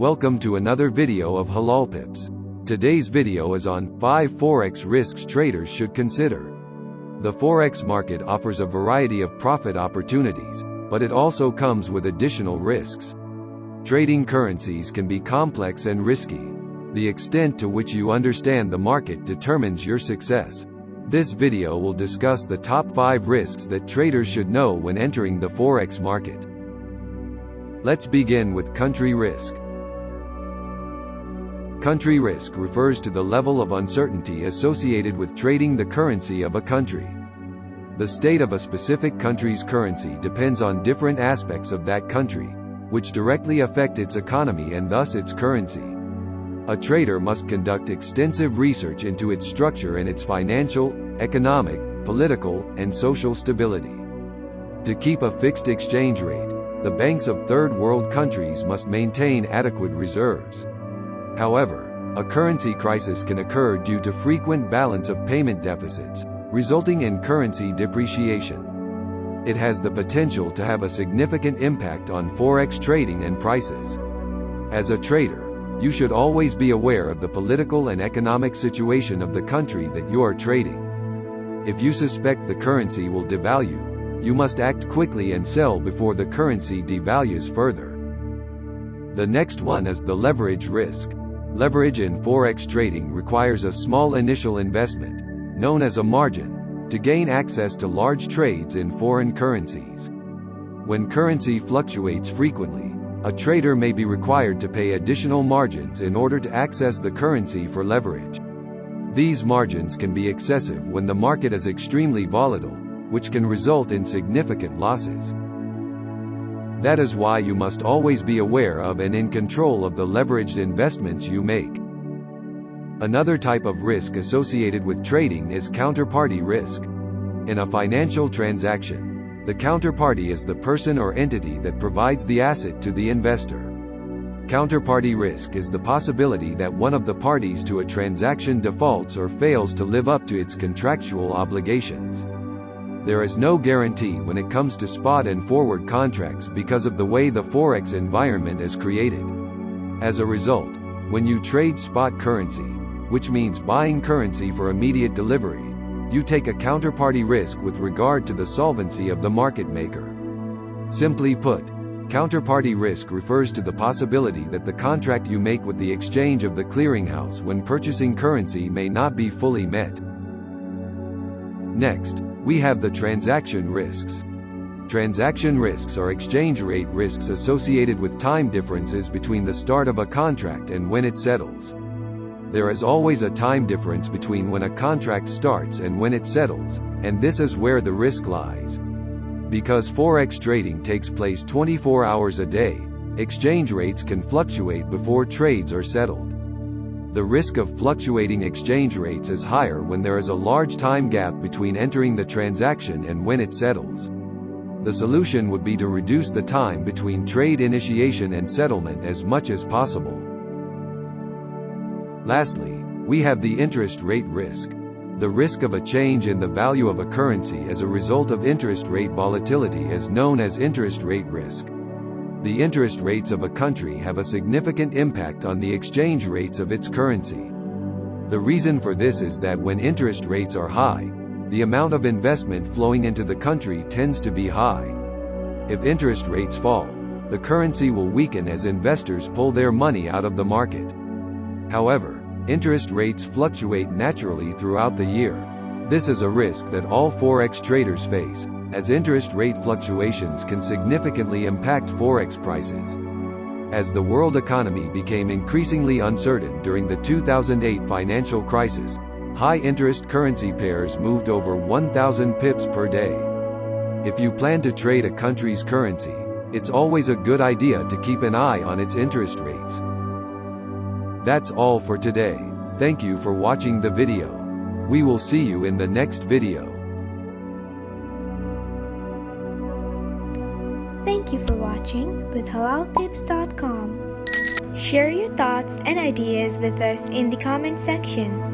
Welcome to another video of Halal Pips. Today's video is on 5 Forex risks traders should consider. The Forex market offers a variety of profit opportunities, but it also comes with additional risks. Trading currencies can be complex and risky. The extent to which you understand the market determines your success. This video will discuss the top 5 risks that traders should know when entering the Forex market. Let's begin with country risk. Country risk refers to the level of uncertainty associated with trading the currency of a country. The state of a specific country's currency depends on different aspects of that country, which directly affect its economy and thus its currency. A trader must conduct extensive research into its structure and its financial, economic, political, and social stability. To keep a fixed exchange rate, the banks of third world countries must maintain adequate reserves. However, a currency crisis can occur due to frequent balance of payment deficits, resulting in currency depreciation. It has the potential to have a significant impact on Forex trading and prices. As a trader, you should always be aware of the political and economic situation of the country that you are trading. If you suspect the currency will devalue, you must act quickly and sell before the currency devalues further. The next one is the leverage risk. Leverage in Forex trading requires a small initial investment, known as a margin, to gain access to large trades in foreign currencies. When currency fluctuates frequently, a trader may be required to pay additional margins in order to access the currency for leverage. These margins can be excessive when the market is extremely volatile, which can result in significant losses. That is why you must always be aware of and in control of the leveraged investments you make. Another type of risk associated with trading is counterparty risk. In a financial transaction, the counterparty is the person or entity that provides the asset to the investor. Counterparty risk is the possibility that one of the parties to a transaction defaults or fails to live up to its contractual obligations. There is no guarantee when it comes to spot and forward contracts because of the way the Forex environment is created. As a result, when you trade spot currency, which means buying currency for immediate delivery, you take a counterparty risk with regard to the solvency of the market maker. Simply put, counterparty risk refers to the possibility that the contract you make with the exchange of the clearinghouse when purchasing currency may not be fully met. Next, we have the transaction risks. Transaction risks are exchange rate risks associated with time differences between the start of a contract and when it settles. There is always a time difference between when a contract starts and when it settles, and this is where the risk lies. Because Forex trading takes place 24 hours a day, exchange rates can fluctuate before trades are settled. The risk of fluctuating exchange rates is higher when there is a large time gap between entering the transaction and when it settles. The solution would be to reduce the time between trade initiation and settlement as much as possible. Lastly, we have the interest rate risk. The risk of a change in the value of a currency as a result of interest rate volatility is known as interest rate risk. The interest rates of a country have a significant impact on the exchange rates of its currency. The reason for this is that when interest rates are high, the amount of investment flowing into the country tends to be high. If interest rates fall, the currency will weaken as investors pull their money out of the market. However, interest rates fluctuate naturally throughout the year. This is a risk that all Forex traders face, as interest rate fluctuations can significantly impact Forex prices. As the world economy became increasingly uncertain during the 2008 financial crisis, high-interest currency pairs moved over 1,000 pips per day. If you plan to trade a country's currency, it's always a good idea to keep an eye on its interest rates. That's all for today. Thank you for watching the video. We will see you in the next video. Thank you for watching with halalpips.com. Share your thoughts and ideas with us in the comment section.